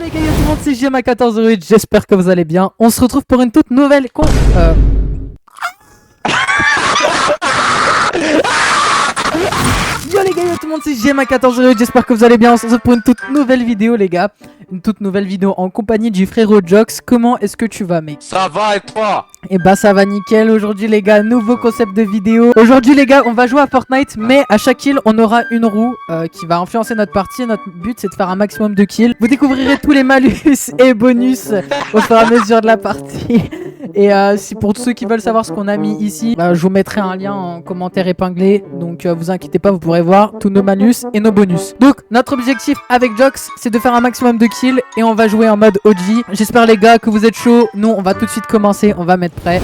les gars, yo tout le monde, c'est JM à 1408, j'espère que vous allez bien. On se retrouve pour une toute nouvelle Yo les gars, yo tout le monde, c'est JM à 1408, j'espère que vous allez bien. On se retrouve pour une toute nouvelle vidéo les gars. Une toute nouvelle vidéo en compagnie du frérot Jox. Comment est-ce que tu vas mec? Ça va et toi? Et bah ça va nickel. Aujourd'hui les gars, nouveau concept de vidéo. Aujourd'hui les gars, on va jouer à Fortnite, mais à chaque kill on aura une roue qui va influencer notre partie. Notre but c'est de faire un maximum de kills. Vous découvrirez tous les malus et bonus au fur et à mesure de la partie. Et si pour tous ceux qui veulent savoir ce qu'on a mis ici, je vous mettrai un lien en commentaire épinglé. Donc vous inquiétez pas, vous pourrez voir tous nos malus et nos bonus. Donc notre objectif avec Jox c'est de faire un maximum de kills et on va jouer en mode OG. J'espère les gars que vous êtes chauds. Nous on va tout de suite commencer, on va mettre prêt.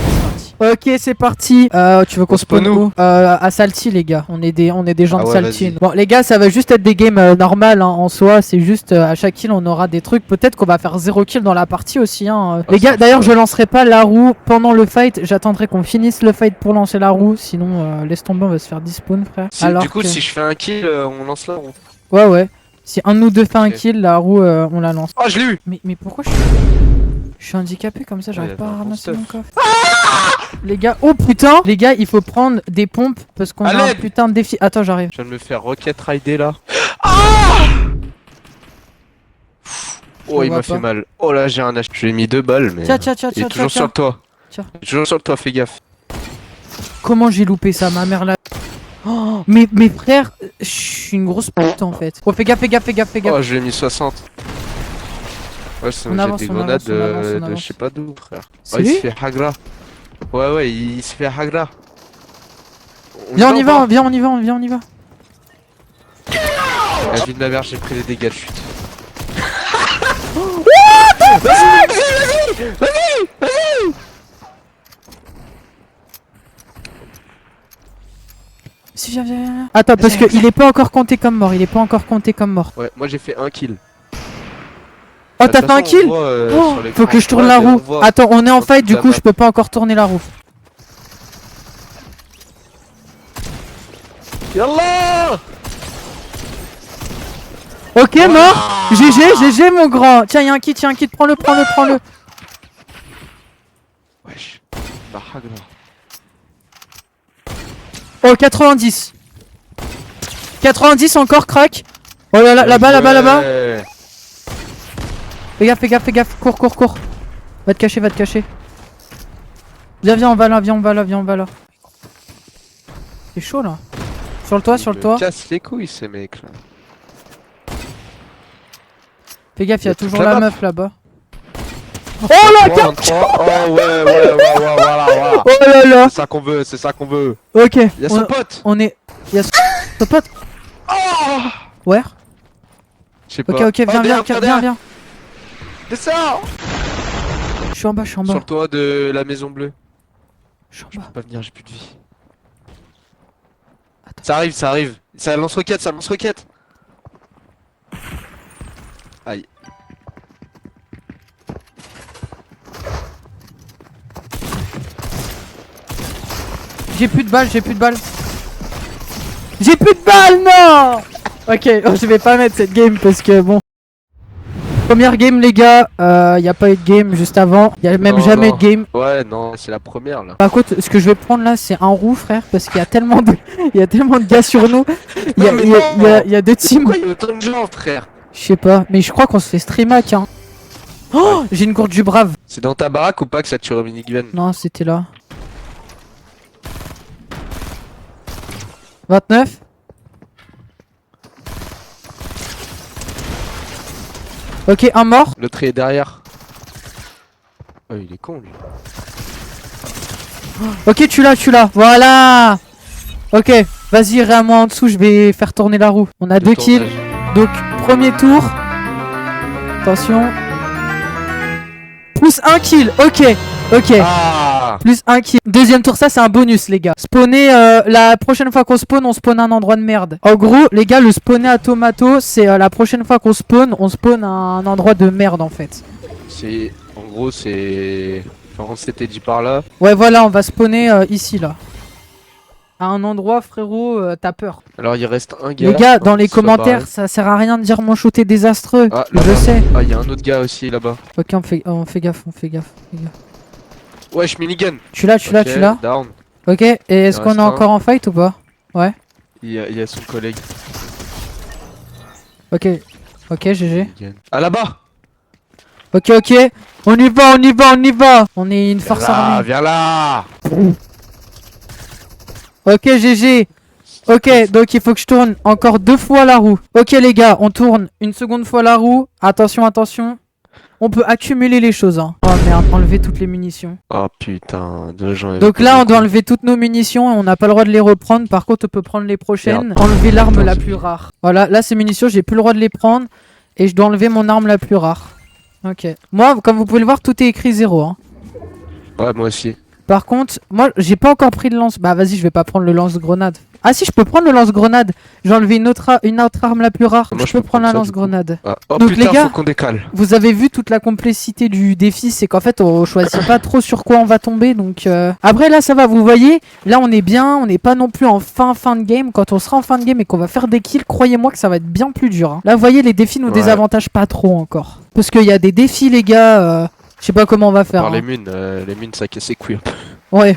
Ok c'est parti. Tu veux qu'on spawn où? À Salty les gars, on est des gens de Salty. Bon les gars ça va juste être des games normales hein, en soi. C'est juste à chaque kill on aura des trucs. Peut-être qu'on va faire 0 kill dans la partie aussi hein. Les gars d'ailleurs je lancerai pas la roue pendant le fight. J'attendrai qu'on finisse le fight pour lancer la roue. Sinon laisse tomber, on va se faire despawn frère. Alors du coup si je fais un kill on lance la roue. Ouais. Si un de nous deux fait un kill, la roue on la lance. Oh je l'ai eu. Mais pourquoi je suis handicapé comme ça, j'arrive pas à ramasser mon coffre. Les gars, oh putain. Les gars, il faut prendre des pompes parce qu'on a un putain de défi. Attends, j'arrive. Je viens de me faire rocket rider là. Oh il m'a fait mal. Oh là j'ai un H. Je lui ai mis 2 balles mais... Tiens. Il est toujours sur toi. Tiens. Il est toujours sur toi, fais gaffe. Comment j'ai loupé ça, ma mère là. Oh, mes frères, je suis une grosse pute en fait. Oh fais gaffe. Oh je lui ai mis 60. Ouais c'est des grenades de je sais pas d'où frère. Oh il se fait hagra. Ouais il se fait hagra. Viens on y va. La vie de ma mère j'ai pris les dégâts de chute. Vas-y. Si viens. Attends parce que il est pas encore compté comme mort, Ouais moi j'ai fait un kill. Oh t'as fait un kill? Faut que je tourne la roue. Attends on est en fight du coup je peux pas encore tourner la roue. Yallah. Ok mort. GG mon grand. Tiens y'a un kit, prends-le. Wesh. Bah hagra. Oh 90 encore crack. Oh là-bas. Fais gaffe, cours. Va te cacher. Viens, on va là. C'est chaud là. Sur le toit. Casse les couilles ces mecs là. Fais gaffe, y'a toujours la meuf là-bas. Oh là, 23. Oh ouais, voilà. Oh là là. C'est ça qu'on veut. Ok. Y'a son pote. Y'a son pote. Ouais. Je sais pas. Ok, viens. Descends. Je suis en bas. Sur le toit de la maison bleue. Je suis en Je bas. peux pas venir, j'ai plus de vie. Attends. Ça arrive. Ça lance roquette. Aïe. J'ai plus de balles. Non. Ok, je vais pas mettre cette game parce que bon. Première game les gars, y a pas eu de game juste avant, y a même jamais eu de game. Ouais non, c'est la première là. Par contre, ce que je vais prendre là, c'est un roux frère, parce qu'il y a tellement de gars sur nous. Il y a deux teams. Pourquoi il y a autant de gens frère? Je sais pas, mais je crois qu'on se fait streamac hein. Oh, j'ai une gourde du brave. C'est dans ta baraque ou pas que ça tue au minigun? Non, c'était là. 29. Ok, un mort. Le trait est derrière. Oh il est con lui. Ok, tu l'as. Voilà. Ok, vas-y, réa-moi en dessous, je vais faire tourner la roue. On a 2 kills. Donc, premier tour. Attention. Plus 1 kill, ok. Plus 1 kill. Deuxième tour, ça c'est un bonus les gars. Spawner, la prochaine fois qu'on spawn, on spawn un endroit de merde. En gros, les gars, le spawner à tomato, c'est la prochaine fois qu'on spawn, on spawn à un endroit de merde en fait. C'est... En gros c'est... Enfin on s'était dit par là. Ouais voilà, on va spawner ici là. à un endroit, frérot, t'as peur. Alors il reste un gars. Les gars, dans les commentaires, ça sert à rien de dire mon shoot est désastreux. Ah, je sais. Ah, il y a un autre gars aussi là-bas. Ok, on fait gaffe, on fait gaffe. Wesh, minigun. Tu l'as. Down. Ok, et est-ce qu'on est encore en fight ou pas? Ouais. Il y a son collègue. Ok, GG. Ah, là-bas. Ok, on y va. On est une force armée. Viens là. Ok, GG. Ok, donc il faut que je tourne encore 2 fois la roue. Ok les gars, on tourne une seconde fois la roue. Attention. On peut accumuler les choses. Hein. Oh merde, enlever toutes les munitions. Oh putain, donc là on doit enlever toutes nos munitions et on n'a pas le droit de les reprendre. Par contre on peut prendre les prochaines. Merde. Enlever l'arme la plus rare. Voilà, là ces munitions j'ai plus le droit de les prendre. Et je dois enlever mon arme la plus rare. Ok. Moi, comme vous pouvez le voir, tout est écrit 0. Hein. Ouais, moi aussi. Par contre, moi j'ai pas encore pris le lance. Bah vas-y, je vais pas prendre le lance-grenade. Ah si, je peux prendre le lance-grenade. J'ai enlevé une autre arme la plus rare. Moi, je peux prendre la lance-grenade. Ah. Oh donc putain, les gars, faut qu'on décale. Vous avez vu toute la complexité du défi, c'est qu'en fait on choisit pas trop sur quoi on va tomber. Donc après là ça va, vous voyez, là on est bien, on n'est pas non plus en fin de game. Quand on sera en fin de game et qu'on va faire des kills, croyez-moi que ça va être bien plus dur. Hein. Là vous voyez, les défis nous désavantagent pas trop encore. Parce qu'il y a des défis les gars, je sais pas comment on va faire. Les mines ça casse les couilles. Ouais.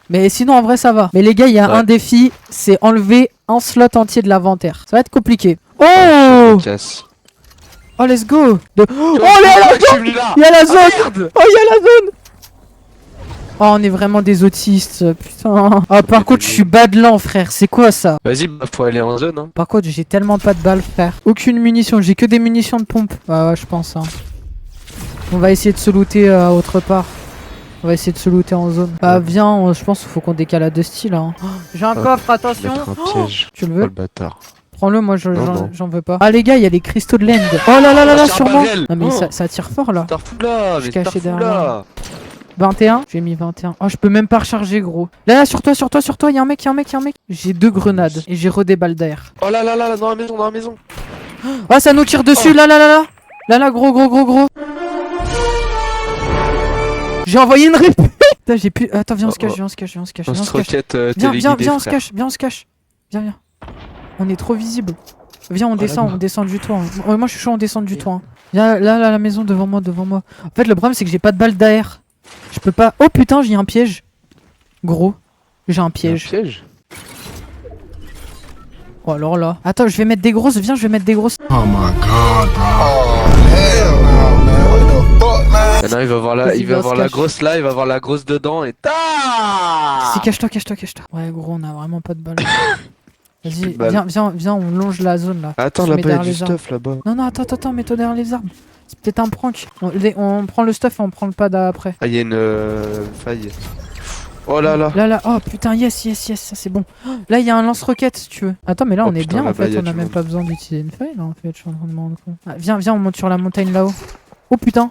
Mais sinon en vrai ça va. Mais les gars, il y a un défi, c'est enlever un slot entier de l'inventaire. Ça va être compliqué. Oh, oh let's go. Oh il y a la zone. Oh il y a la zone. Oh on est vraiment des autistes, putain. Ah par contre je suis badlant frère, c'est quoi ça? Vas-y, faut aller en zone hein. Par contre j'ai tellement pas de balles frère. Aucune munition, j'ai que des munitions de pompe. Ouais je pense hein. On va essayer de se looter autre part. On va essayer de se looter en zone. Bah viens, je pense qu'il faut qu'on décale à 2 styles hein. J'ai un coffre, attention. Tu le veux? Oh, le bâtard. Prends-le, moi j'en veux pas. Ah les gars, il y a les cristaux de l'end. Oh là sur moi. Non mais ça tire fort là. Je suis caché derrière. 21, j'ai mis 21. Oh je peux même pas recharger gros. Là sur toi, il y a un mec, J'ai 2 grenades et j'ai des balles d'air. Oh là, dans la maison. Ah ça nous tire dessus, là. Là, gros. J'ai envoyé une rip. Putain, j'ai plus. Attends, viens, on se cache. Viens, on se cache. Viens. On est trop visible. Viens, on descend du toit. Hein. Ouais, moi, je suis chaud, on descend du toit. Hein. Viens, là, la maison, devant moi. En fait, le problème, c'est que j'ai pas de balles d'air. Je peux pas. Oh putain, j'ai un piège. Gros, j'ai un piège. Oh, alors là. Attends, je vais mettre des grosses. Viens, je vais mettre des grosses. Oh my god, bro. Maintenant il va voir la grosse là, il va voir la grosse dedans et ta. Si cache-toi. Ouais gros, on a vraiment pas de balles. Vas-y, viens, on longe la zone là. Attends, là-bas il y a du stuff là-bas. Non, attends, mets-toi derrière les arbres. C'est peut-être un prank. On prend le stuff et on prend le pad après. Ah, il y a une faille. Oh là. Là, oh putain, yes, ça c'est bon. Là, il y a un lance-roquette si tu veux. Attends, mais là on est bien en fait, on a même pas besoin d'utiliser une faille là en fait, je suis en train de me rendre compte. Ah, viens, on monte sur la montagne là-haut. Oh putain.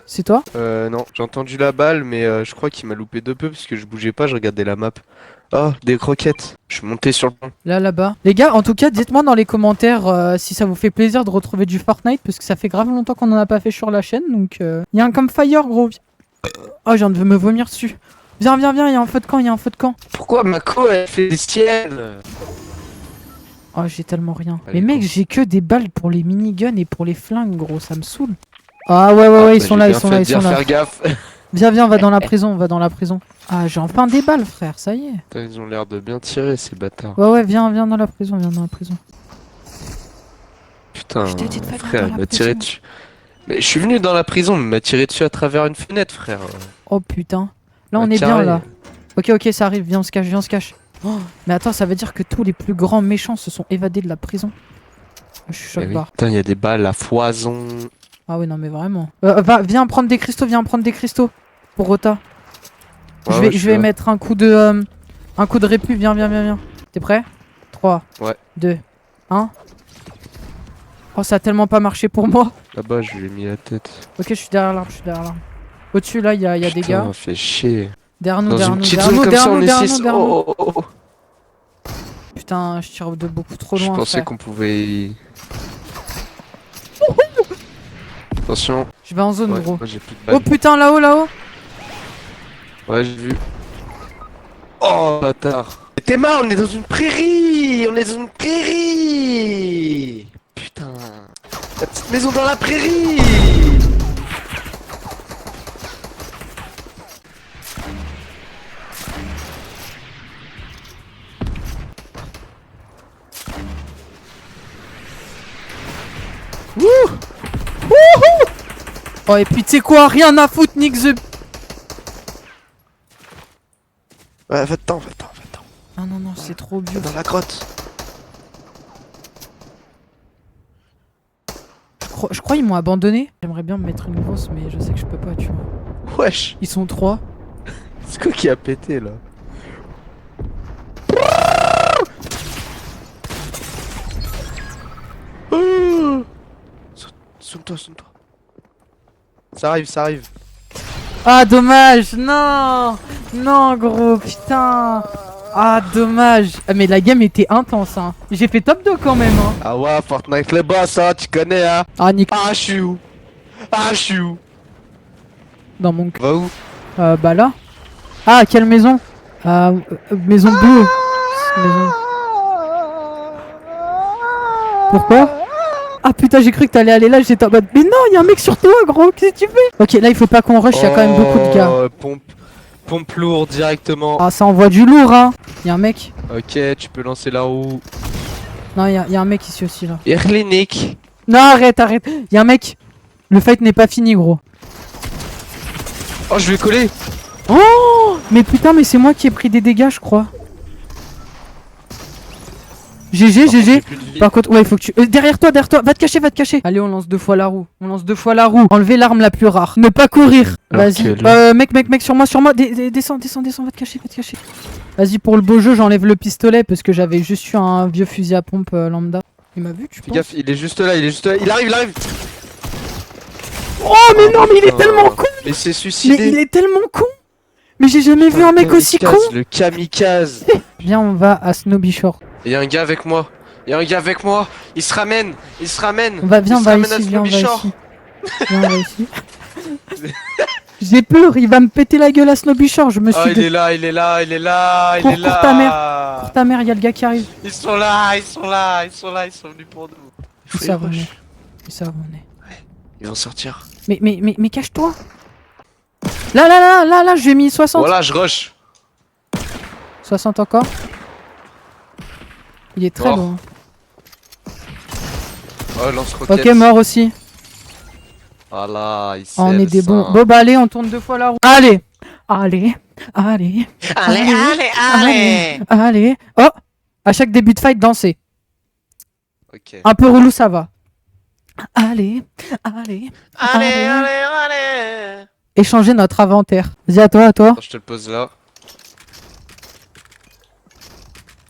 C'est toi? Non, j'ai entendu la balle, mais je crois qu'il m'a loupé de peu parce que je bougeais pas, je regardais la map. Oh, des croquettes. Je suis monté sur le pont. Là-bas. Les gars, en tout cas, dites-moi dans les commentaires si ça vous fait plaisir de retrouver du Fortnite parce que ça fait grave longtemps qu'on en a pas fait sur la chaîne. Donc, il y a un campfire, gros. Oh, je viens de me vomir dessus. Viens, il y a un feu de camp, Pourquoi Mako elle fait des siennes? Oh, j'ai tellement rien. Mais mec, j'ai que des balles pour les miniguns et pour les flingues, gros. Ça me saoule. Ah ouais, ils sont là. Faire gaffe. Viens, on va dans la prison, Ah, j'ai enfin des balles, frère, ça y est. Putain, ils ont l'air de bien tirer, ces bâtards. Ouais, viens dans la prison, Putain, frère, il m'a tiré dessus. Mais je suis venu dans la prison, mais il m'a tiré dessus à travers une fenêtre, frère. Oh putain. Là, on est bien, là. Ok, ça arrive, viens, on se cache. Oh, mais attends, ça veut dire que tous les plus grands méchants se sont évadés de la prison. Je suis choqué. Putain, il y a des balles à foison. Ah oui, non mais vraiment. Viens prendre des cristaux, pour Rota. Je vais mettre un coup de répu, viens. T'es prêt? 3, 2, 1. Oh, ça a tellement pas marché pour moi. Là-bas, je lui ai mis la tête. Ok, je suis derrière l'arbre. Au-dessus, là, il y a des gars. Putain, fait chier. Derrière nous. Oh. Putain, je tire de beaucoup trop loin. Je pensais qu'on pouvait... Attention. Je vais en zone, gros. Moi, j'ai plus de balles. Oh putain, là-haut. Ouais, j'ai vu. Oh, bâtard. T'es marre, on est dans une prairie. On est dans une prairie. Putain. La petite maison dans la prairie. Wouh. Wouhou. Oh et puis tu sais quoi, rien à foutre, Nick the... Ouais, va-t'en, va-t'en, va-t'en. Ah non, non, c'est trop dur. Dans la grotte. Je crois ils m'ont abandonné. J'aimerais bien me mettre une grosse, mais je sais que je peux pas, tu vois. Wesh. Ils sont 3. C'est quoi qui a pété là? Somme-toi, somme-toi. Ça arrive, ça arrive. Ah dommage, non. Non gros, putain. Ah dommage. Ah, mais la game était intense hein. J'ai fait top 2 quand même hein. Ah ouais, Fortnite les boss, hein, tu connais hein. Ah Nick. Ah, je suis où? Ah, je suis où? Dans mon... Va où? Bah là. Ah quelle maison? Maison bleue. Maison... Pourquoi? Ah putain j'ai cru que t'allais aller là, j'étais en mode mais non y'a un mec sur toi gros, qu'est-ce que tu fais? Ok là il faut pas qu'on rush, y'a quand même beaucoup de gars. Pompe lourd directement. Ah ça envoie du lourd hein. Y'a un mec. Ok, tu peux lancer la roue. Non y'a un mec ici aussi là. Erlinik. Non arrête, arrête. Y'a un mec. Le fight n'est pas fini gros. Oh je vais coller. Oh mais putain mais c'est moi qui ai pris des dégâts je crois. GG, GG. Par contre, ouais, il faut que tu... derrière toi, va te cacher, va te cacher. Allez, on lance 2 fois la roue. On lance 2 fois la roue. Enlevez l'arme la plus rare. Ne pas courir. Vas-y. Mec, sur moi. Descends, va te cacher, va te cacher. Vas-y, pour le beau jeu, j'enlève le pistolet parce que j'avais juste eu un vieux fusil à pompe lambda. Il m'a vu, tu penses? Fais gaffe, il est juste là, il est juste là. Il arrive. Oh, mais non, mais il est tellement con. Mais c'est suicidé. Mais il est tellement con. Mais j'ai jamais vu un mec aussi con. Le kamikaze. Viens, on va à Snowby Shore. Y'a un gars avec moi. Il se ramène. On va, viens, on va ici, viens, on va ici. J'ai peur, il va me péter la gueule à Snowby Shore, je me suis... il est là. Cours ta mère, y'a le gars qui arrive. Ils sont là, ils sont venus pour nous. Ils savent où on est. Ils vont sortir. Mais cache-toi. Là, je lui ai mis 60. Voilà, je rush. 60 encore. Il est très loin. Oh, lance-roquette. Ok, mort aussi. Voilà, il on est des bons. Bon bah allez, on tourne 2 fois la roue. Allez. Oh, à chaque début de fight, danser. Ok. Un peu relou, ça va. Allez. Échanger notre inventaire. Vas-y, à toi. Attends, je te le pose là.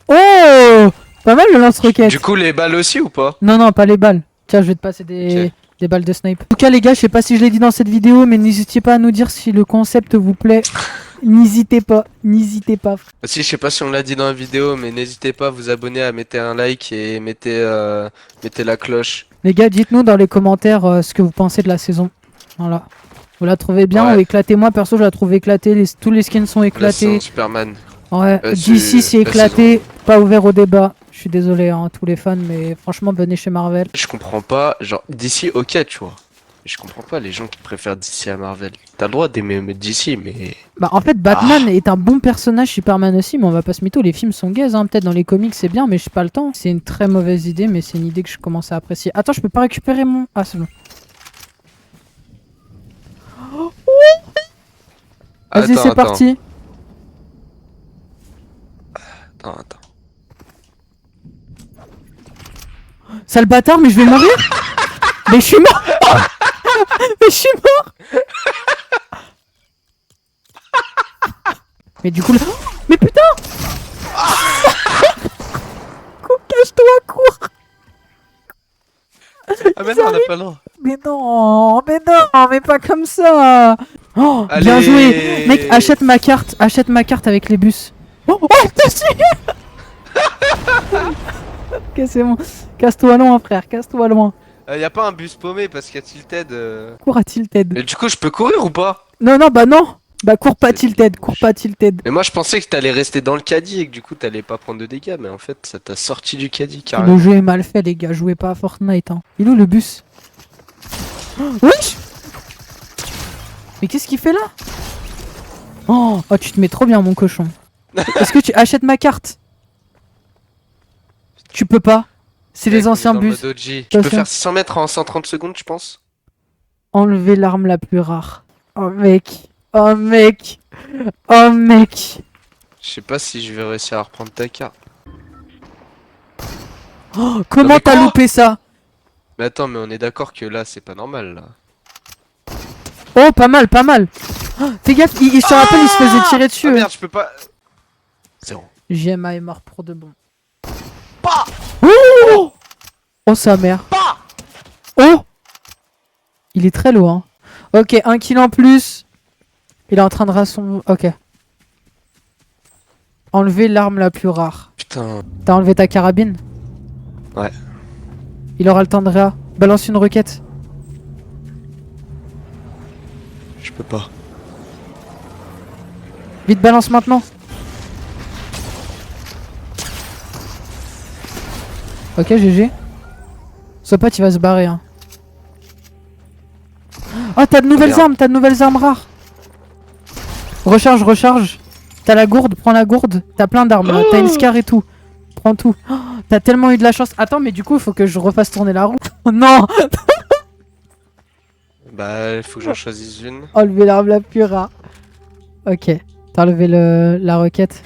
Oh, pas mal le lance-roquette. Du coup, les balles aussi ou pas? Non, pas les balles. Tiens, je vais te passer des balles de snipe. En tout cas, les gars, je sais pas si je l'ai dit dans cette vidéo, mais n'hésitez pas à nous dire si le concept vous plaît. N'hésitez pas. Si, je sais pas si on l'a dit dans la vidéo, mais n'hésitez pas à vous abonner, à mettre un like et mettez la cloche. Les gars, dites-nous dans les commentaires ce que vous pensez de la saison. Voilà. Vous la trouvez bien ou éclatée? Moi, perso, je la trouve éclatée. Tous les skins sont éclatés. Superman. Ouais, DC c'est éclaté, pas ouvert au débat. Je suis désolé hein, tous les fans, mais franchement venez chez Marvel. Je comprends pas, genre DC ok tu vois. Je comprends pas les gens qui préfèrent DC à Marvel. T'as le droit d'aimer DC mais... Bah en fait Batman est un bon personnage, Superman aussi, mais on va pas se mytho, les films sont gays hein. Peut-être dans les comics c'est bien mais j'ai pas le temps. C'est une très mauvaise idée mais c'est une idée que je commence à apprécier. Attends, je peux pas récupérer mon... Ah c'est bon. Vas-y c'est parti. Attends. Sale bâtard, mais je vais mourir. Mais je suis mort. Mais du coup là... Mais putain. Cache-toi, cours. Ah mais non, on a pas le droit. Mais non, mais pas comme ça. Oh, bien joué. Mec, achète ma carte avec les bus. Oh, t'as su. Ok, c'est bon. Casse-toi loin, frère, casse-toi loin. Y a pas un bus paumé parce qu'il y a Tilted. Cours à Tilted. Mais du coup, je peux courir ou pas? Non, bah non. Bah cours pas tilted, cours pas tilted. Mais moi je pensais que t'allais rester dans le caddie et que du coup t'allais pas prendre de dégâts, mais en fait ça t'a sorti du caddie Le carrément. jeu est mal fait les gars, jouez pas à Fortnite hein. Il est où le bus? Wesh. Mais qu'est-ce qu'il fait là? Oh tu te mets trop bien mon cochon. Est-ce que tu achètes ma carte? Tu peux pas. C'est les anciens bus. Tu peux faire 600 mètres en 130 secondes tu penses? Enlever l'arme la plus rare. Oh mec. Oh mec. Oh mec. Je sais pas si je vais réussir à reprendre ta carte. Oh, comment t'as loupé ça? Mais attends, mais on est d'accord que là c'est pas normal là. Oh pas mal, pas mal. Oh, fais gaffe, je te rappelle il se faisait tirer dessus. Ah merde, je peux pas. Zéro. JMA est mort pour de bon. Pas. Oh, oh sa mère. Pas. Oh. Il est très loin. Ok, 1 kill en plus. Il est en train de rasson... Ok. Enlever l'arme la plus rare. Putain. T'as enlevé ta carabine? Ouais. Il aura le temps de réa. Balance une requête. Je peux pas. Vite, balance maintenant. Ok, GG. Son pote, il va se barrer. Hein. Oh, t'as de nouvelles armes, t'as de nouvelles armes rares. Recharge, recharge. T'as la gourde, prends la gourde. T'as plein d'armes là, t'as une scar et tout. Prends tout. Oh, t'as tellement eu de la chance. Attends, mais du coup, il faut que je refasse tourner la roue. Oh non. Bah, il faut que j'en choisisse une. Enlever l'arme la plus rare. Ok. T'as enlevé la requête.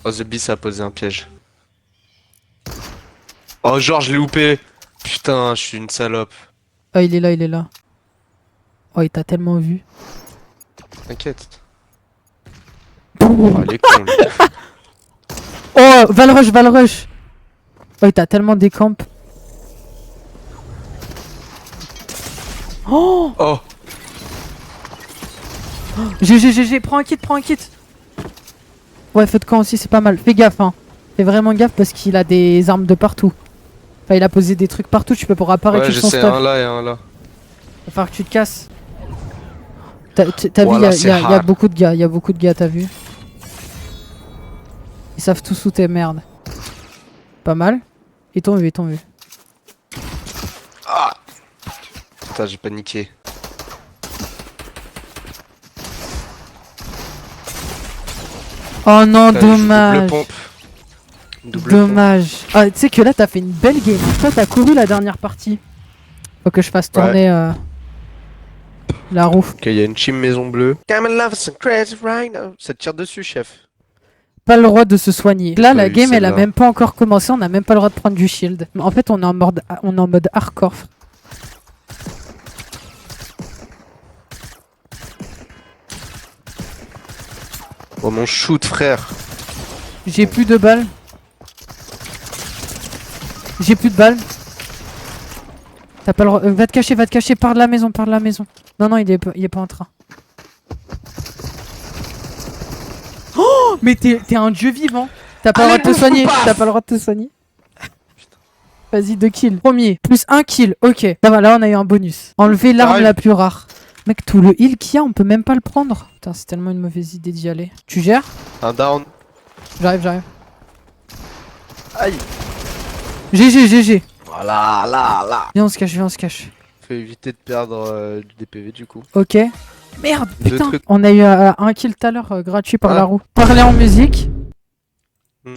Oh, The Beast a posé un piège. Oh, genre, je l'ai loupé. Putain, je suis une salope. Oh, il est là, il est là. Oh, il t'a tellement vu. T'inquiète. Oh, il est con, lui. Oh, Valrush, Valrush. Oh, il t'a tellement décamp. Oh, Oh, GG, GG, prends un kit, prends un kit. Ouais, feu de camp aussi, c'est pas mal. Fais gaffe, hein. Fais vraiment gaffe parce qu'il a des armes de partout. Enfin, il a posé des trucs partout, tu peux pouvoir apparaître ouais, sur je son sais, stuff. un là et un là. Va falloir que tu te casses. T'as vu, Voilà, il y a hard. beaucoup de gars, il y a beaucoup de gars, t'as vu. Ils savent tous où t'es, merde. Pas mal. Ils t'ont vu, ils t'ont vu. Ah. Putain, j'ai paniqué. Oh non, Putain, je joue dommage. Double pompe. Double Dommage. Ah, tu sais que là, t'as fait une belle game. Toi, t'as couru la dernière partie. Faut que je fasse tourner la roue. Ok, il y a une team maison bleue. Come and love some crazy right now. Ça te tire dessus, chef. Pas le droit de se soigner. Là, la Oui, game, elle a celle-là. même pas encore commencé. On a même pas le droit de prendre du shield. En fait, on est en mode hardcore. Oh, mon shoot, frère. J'ai plus de balles. J'ai plus de balles. T'as pas le droit. Va te cacher, par de la maison, par de la maison. Non, non, il est pas en train. Oh, mais t'es un dieu vivant. T'as pas le droit de te soigner. T'as pas le droit de te soigner. Vas-y, 2 kills. Premier, plus 1 kill. Ok. Ça va, là, on a eu un bonus. Enlever l'arme J'arrive. la plus rare. Mec, tout le heal qu'il y a, on peut même pas le prendre. Putain, c'est tellement une mauvaise idée d'y aller. Tu gères? Un down. J'arrive, j'arrive. Aïe. GG, GG. Voilà, là. Viens, on se cache, viens, on se cache. Faut éviter de perdre des PV du coup. Ok. Merde, Deux putain. trucs. On a eu un kill tout à l'heure gratuit par Ah. la roue. Parler en musique.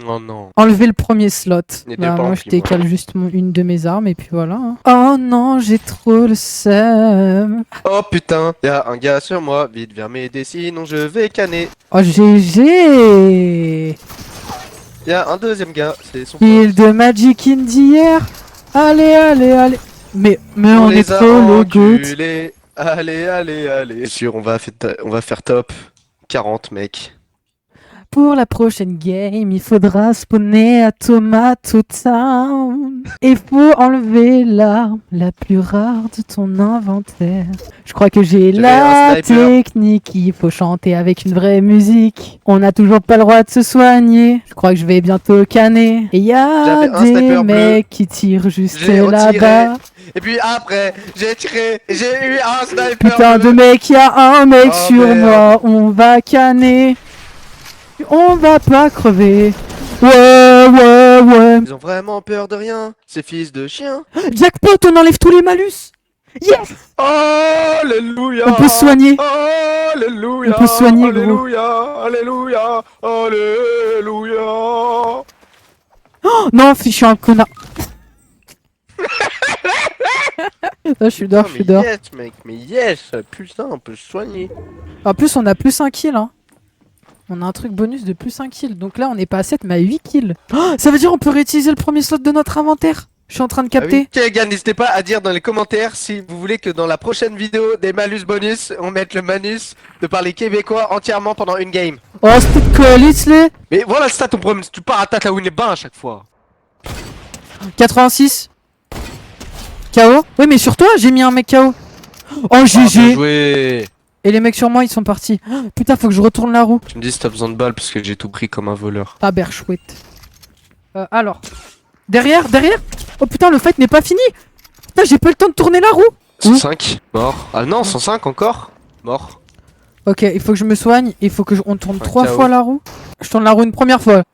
Oh non. Enlever le premier slot. Il était Bah, pas moi, rempli, je décale juste une de mes armes et puis voilà. Hein. Oh non, j'ai trop le seum. Oh putain, y'a un gars sur moi, vite viens m'aider sinon je vais canner. Oh GG. Y'a un deuxième gars, c'est son Kill de Magic in the air. Allez, allez, allez. Mais on est les a trop le goût. enculés. Allez. Sûr, on va faire top 40 mec. pour la prochaine game, il faudra spawner à Tomato Town. Et faut enlever l'arme la plus rare de ton inventaire. Je crois que j'ai la technique, il faut chanter avec une vraie musique. On n'a toujours pas le droit de se soigner. Je crois que je vais bientôt canner. Et y a des mecs qui tirent juste là-bas. Et puis après, j'ai tiré, j'ai eu un sniper. Putain de mec, y a un mec sur moi, on va canner. On va pas crever. Ouais. Ils ont vraiment peur de rien, ces fils de chiens. Jackpot, on enlève tous les malus. Yes. Alléluia. On peut se soigner. Alléluia. On peut se soigner, gros. Alléluia. Alléluia. Oh, non, je suis un connard. Là, je suis dehors, Yes, mec, mais yes. Putain, on peut se soigner. En plus, on a plus 1 kill, hein. On a un truc bonus de plus 1 kill. Donc là, on n'est pas à 7, mais à 8 kills. Oh, ça veut dire on peut réutiliser le premier slot de notre inventaire. Je suis en train de capter. Ok, les gars, n'hésitez pas à dire dans les commentaires si vous voulez que dans la prochaine vidéo des malus bonus, on mette le manus de parler québécois entièrement pendant une game. Oh, c'est colis, là. Mais voilà, c'est ça ton problème, tu pars à tête là où il est bas à chaque fois. 86. KO. Oui, mais sur toi, j'ai mis un mec KO. Oh, GG. Joué. Et les mecs sur moi, ils sont partis. Oh, putain, faut que je retourne la roue. Tu me dis si t'as besoin de balles parce que j'ai tout pris comme un voleur. Ah, berchouette. Alors. Derrière. Oh putain, le fight n'est pas fini. Putain, j'ai pas le temps de tourner la roue. 105, mort. Ah non, 105 encore. Mort. Ok, il faut que je me soigne. Il faut que on tourne 3 KO. fois la roue. Je tourne la roue une première fois.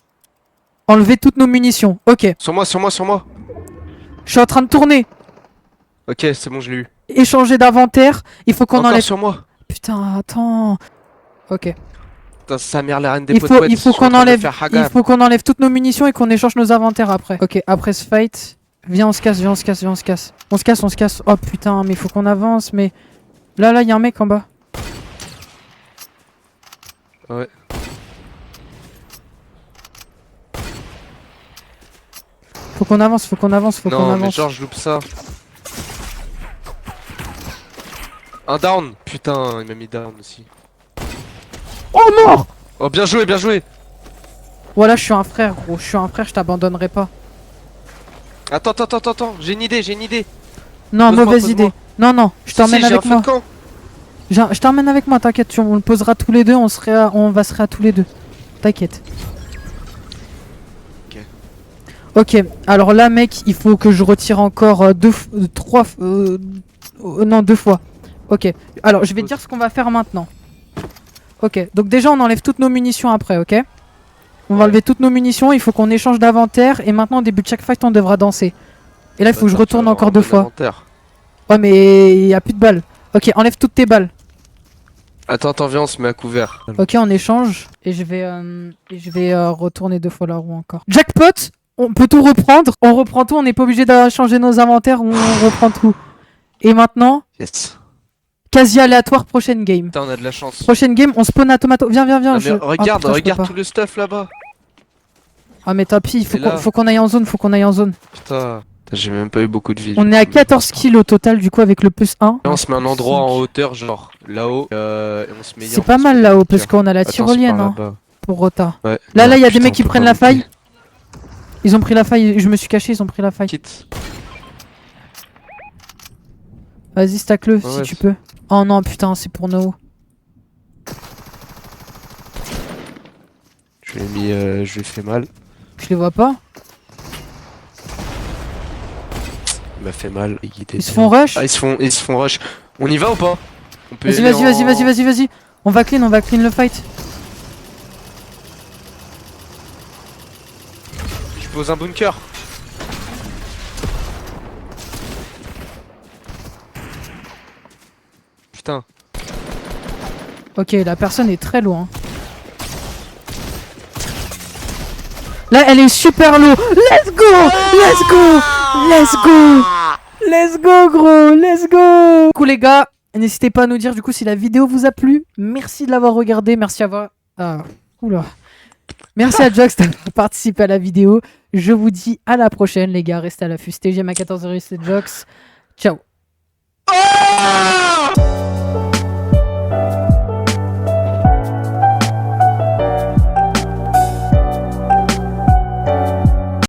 Enlever toutes nos munitions. Ok. Sur moi. Je suis en train de tourner. Ok, c'est bon, je l'ai eu. Échanger d'inventaire. Il faut qu'on Encore enlève. sur moi. Putain, attends. Ok. Putain, sa mère la reine des Il potouettes, faut je suis en qu'on train de enlève. faire Hagar. Il faut qu'on enlève toutes nos munitions et qu'on échange nos inventaires après. Ok, après ce fight. Viens, on se casse. On se casse. Oh putain, mais il faut qu'on avance. Mais là, il y a un mec en bas. Ouais. Faut qu'on avance. Non, mais genre, je loupe ça. Un down. Putain, il m'a mis down aussi. Oh, mort. Oh, bien joué. Voilà, je suis un frère, gros. Je t'abandonnerai pas. Attends, j'ai une idée. Non, Pose-moi, mauvaise pose-moi. idée. Non, je t'emmène Si, j'ai avec un moi. feu de camp. Je t'emmène avec moi, t'inquiète. On le posera tous les deux. On va se réa tous les deux. T'inquiète. Ok, alors là, mec, il faut que je retire encore 2 fois. Ok, alors je vais te dire ce qu'on va faire maintenant. Ok, donc déjà on enlève toutes nos munitions après, ok? On va enlever toutes nos munitions, il faut qu'on échange d'inventaire et maintenant au début de chaque fight on devra danser. Et là il faut que je retourne encore 2 fois. Ouais mais il y a plus de balles. Ok, enlève toutes tes balles. Attends, viens, on se met à couvert. Ok, on échange et je vais retourner 2 fois la roue encore. Jackpot! On peut tout reprendre, on reprend tout, on n'est pas obligé de changer nos inventaires, on reprend tout. Et maintenant, Yes. quasi aléatoire, prochaine game. Putain, on a de la chance. Prochaine game, on spawn à Tomato. Viens. Ah, mais je- regarde, putain, je peux regarde pas. tout le stuff là-bas. Ah mais tant pis, Et là. faut qu'on aille en zone, Putain, j'ai même pas eu beaucoup de vie. On est à 14 kills au total du coup avec le plus 1. Là, on se met un endroit en hauteur, genre là-haut, et on se met. C'est pas mal là-haut parce qu'on a la tyrolienne hein, pour Rota. Ouais. Là, il y a des putain, mecs qui on peut prennent pas la faille. monter. Ils ont pris la faille, je me suis caché, ils ont pris la faille. Quitte. Vas-y, stack-le si Ouais, tu peux. Oh non, putain, c'est pour No. Je lui ai fait mal. Je les vois pas. Il m'a fait mal. Ils se font rush. Ah, ils se font rush. On y va ou pas? On peut Vas-y, y aller vas-y. On va clean le fight. Je pose un bunker. Putain. Ok, la personne est très loin. Là, elle est super low. Let's go, gros. Let's go. Du coup, les gars, n'hésitez pas à nous dire du coup si la vidéo vous a plu. Merci de l'avoir regardé. Merci à vous. Merci à Jox d'avoir participé à la vidéo. Je vous dis à la prochaine, les gars. Restez à l'affût. C'était GM à 14h, c'est Jox. Ciao.